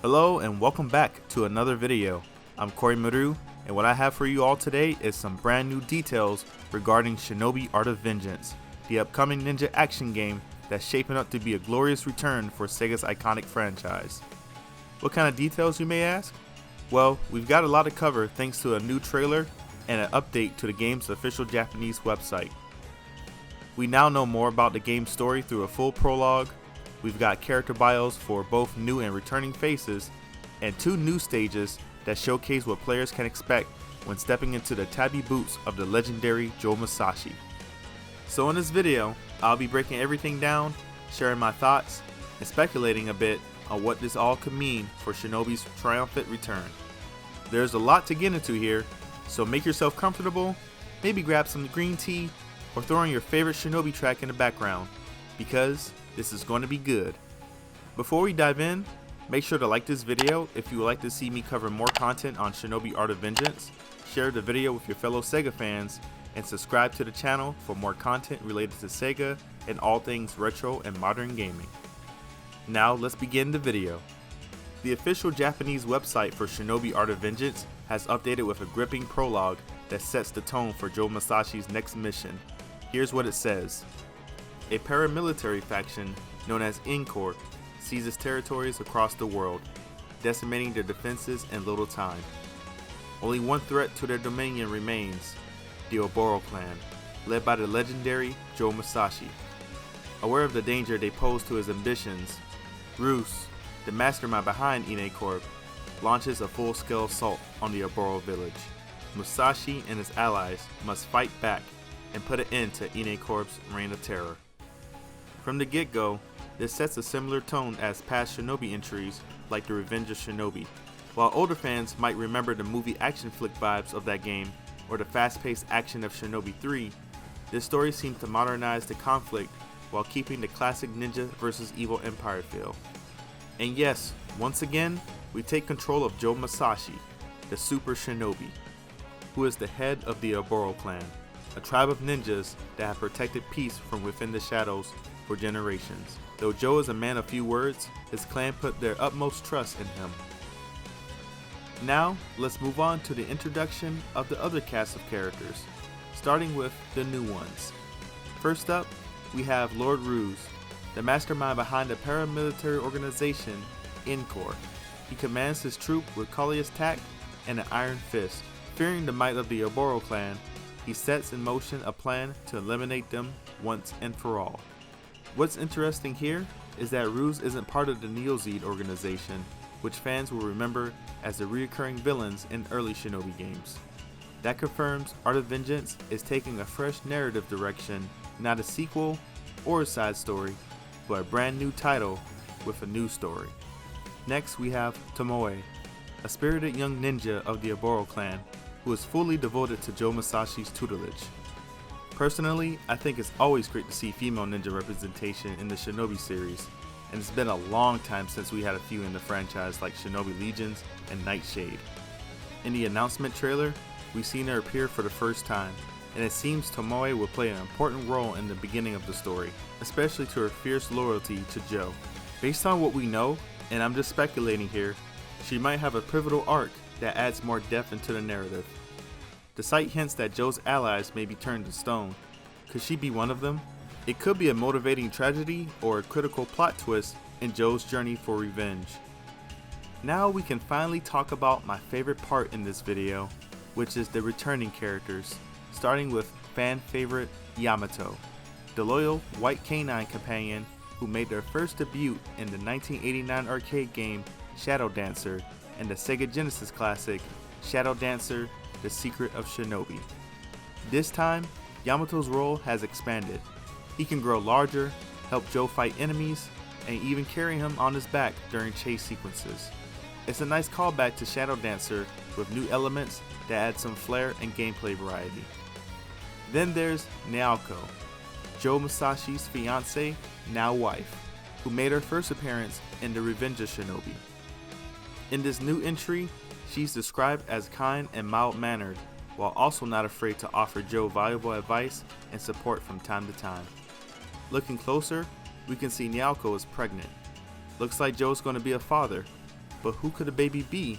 Hello and welcome back to another video. I'm Kori Maru, and what I have for you all today is some brand new details regarding Shinobi Art of Vengeance, the upcoming ninja action game that's shaping up to be a glorious return for Sega's iconic franchise. What kind of details, you may ask? Well, we've got a lot to cover thanks to a new trailer and an update to the game's official Japanese website. We now know more about the game's story through a full prologue. We've got character bios for both new and returning faces, and 2 new stages that showcase what players can expect when stepping into the tabby boots of the legendary Joe Musashi. So in this video, I'll be breaking everything down, sharing my thoughts, and speculating a bit on what this all could mean for Shinobi's triumphant return. There's a lot to get into here, so make yourself comfortable, maybe grab some green tea, or throw on your favorite Shinobi track in the background, because this is going to be good. Before we dive in, make sure to like this video if you would like to see me cover more content on Shinobi Art of Vengeance, share the video with your fellow Sega fans, and subscribe to the channel for more content related to Sega and all things retro and modern gaming. Now let's begin the video. The official Japanese website for Shinobi Art of Vengeance has updated with a gripping prologue that sets the tone for Joe Musashi's next mission. Here's what it says. A paramilitary faction known as Corps seizes territories across the world, decimating their defenses in little time. Only one threat to their dominion remains, the Oboro clan, led by the legendary Joe Musashi. Aware of the danger they pose to his ambitions, Ruse, the mastermind behind Corps, launches a full-scale assault on the Oboro village. Musashi and his allies must fight back and put an end to Corps' reign of terror. From the get-go, this sets a similar tone as past Shinobi entries like The Revenge of Shinobi. While older fans might remember the movie action flick vibes of that game or the fast-paced action of Shinobi 3, this story seems to modernize the conflict while keeping the classic ninja versus evil empire feel. And yes, once again, we take control of Joe Musashi, the super shinobi, who is the head of the Oboro clan, a tribe of ninjas that have protected peace from within the shadows for generations. Though Joe is a man of few words, his clan put their utmost trust in him. Now, let's move on to the introduction of the other cast of characters, starting with the new ones. First up, we have Lord Ruse, the mastermind behind the paramilitary organization Corps. He commands his troop with collious tact and an iron fist. Fearing the might of the Oboro clan, he sets in motion a plan to eliminate them once and for all. What's interesting here is that Ruse isn't part of the Neo-Z organization, which fans will remember as the recurring villains in early Shinobi games. That confirms Art of Vengeance is taking a fresh narrative direction, not a sequel or a side story, but a brand new title with a new story. Next we have Tomoe, a spirited young ninja of the Oboro clan who is fully devoted to Joe Musashi's tutelage. Personally, I think it's always great to see female ninja representation in the Shinobi series, and it's been a long time since we had a few in the franchise like Shinobi Legions and Nightshade. In the announcement trailer, we've seen her appear for the first time, and it seems Tomoe will play an important role in the beginning of the story, especially to her fierce loyalty to Joe. Based on what we know, and I'm just speculating here, she might have a pivotal arc that adds more depth into the narrative. The site hints that Joe's allies may be turned to stone. Could she be one of them? It could be a motivating tragedy or a critical plot twist in Joe's journey for revenge. Now we can finally talk about my favorite part in this video, which is the returning characters, starting with fan favorite Yamato, the loyal white canine companion who made their first debut in the 1989 arcade game Shadow Dancer and the Sega Genesis classic Shadow Dancer: The Secret of Shinobi. This time, Yamato's role has expanded. He can grow larger, help Joe fight enemies, and even carry him on his back during chase sequences. It's a nice callback to Shadow Dancer with new elements that add some flair and gameplay variety. Then there's Naoko, Joe Musashi's fiancée, now wife, who made her first appearance in The Revenge of Shinobi. In this new entry, she's described as kind and mild-mannered, while also not afraid to offer Joe valuable advice and support from time to time. Looking closer, we can see Naoko is pregnant. Looks like Joe's going to be a father. But who could the baby be?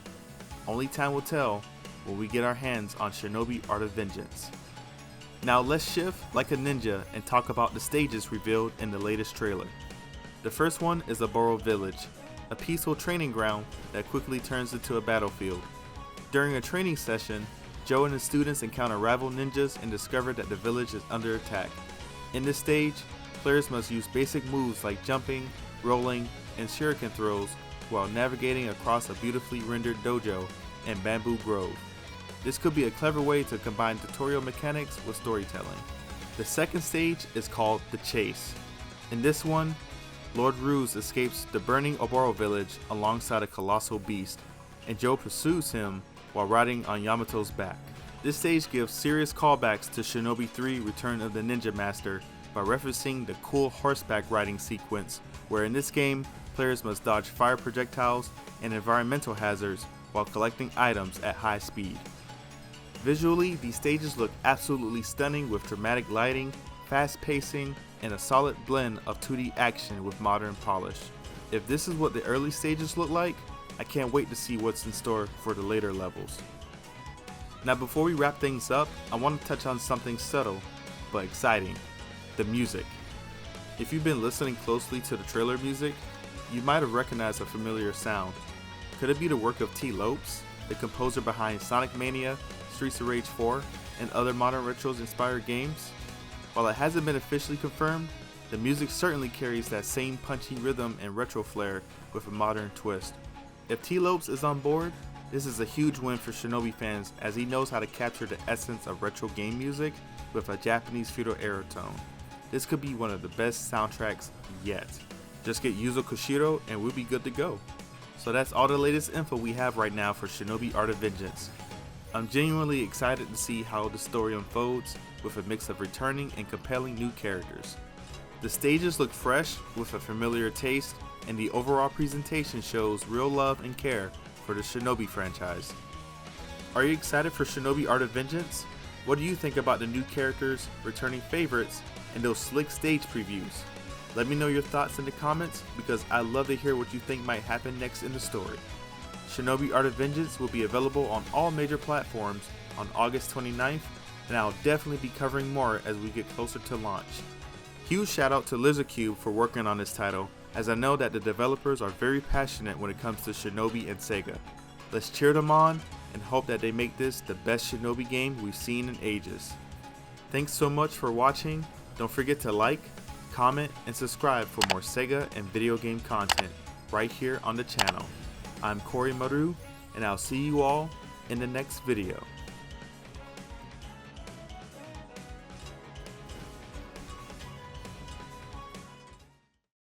Only time will tell when we get our hands on Shinobi Art of Vengeance. Now let's shift like a ninja and talk about the stages revealed in the latest trailer. The first one is Oboro Village, a peaceful training ground that quickly turns into a battlefield. During a training session, Joe and his students encounter rival ninjas and discover that the village is under attack. In this stage, players must use basic moves like jumping, rolling, and shuriken throws while navigating across a beautifully rendered dojo and bamboo grove. This could be a clever way to combine tutorial mechanics with storytelling. The second stage is called The Chase. In this one, Lord Ruse escapes the burning Oboro village alongside a colossal beast, and Joe pursues him while riding on Yamato's back. This stage gives serious callbacks to Shinobi 3 Return of the Ninja Master by referencing the cool horseback riding sequence, where in this game, players must dodge fire projectiles and environmental hazards while collecting items at high speed. Visually, these stages look absolutely stunning with dramatic lighting, fast pacing, and a solid blend of 2D action with modern polish. If this is what the early stages look like, I can't wait to see what's in store for the later levels. Now before we wrap things up, I want to touch on something subtle but exciting: the music. If you've been listening closely to the trailer music, you might have recognized a familiar sound. Could it be the work of T. Lopes, the composer behind Sonic Mania, Streets of Rage 4, and other modern retros inspired games? While it hasn't been officially confirmed, the music certainly carries that same punchy rhythm and retro flair with a modern twist. If T. Lopes is on board, this is a huge win for Shinobi fans, as he knows how to capture the essence of retro game music with a Japanese feudal era tone. This could be one of the best soundtracks yet. Just get Yuzo Koshiro and we'll be good to go. So that's all the latest info we have right now for Shinobi Art of Vengeance. I'm genuinely excited to see how the story unfolds with a mix of returning and compelling new characters. The stages look fresh with a familiar taste, and the overall presentation shows real love and care for the Shinobi franchise. Are you excited for Shinobi Art of Vengeance? What do you think about the new characters, returning favorites, and those slick stage previews? Let me know your thoughts in the comments, because I'd love to hear what you think might happen next in the story. Shinobi Art of Vengeance will be available on all major platforms on August 29th, and I'll definitely be covering more as we get closer to launch. Huge shout out to Lizard Cube for working on this title, as I know that the developers are very passionate when it comes to Shinobi and Sega. Let's cheer them on and hope that they make this the best Shinobi game we've seen in ages. Thanks so much for watching. Don't forget to like, comment, and subscribe for more Sega and video game content right here on the channel. I'm Maru, and I'll see you all in the next video.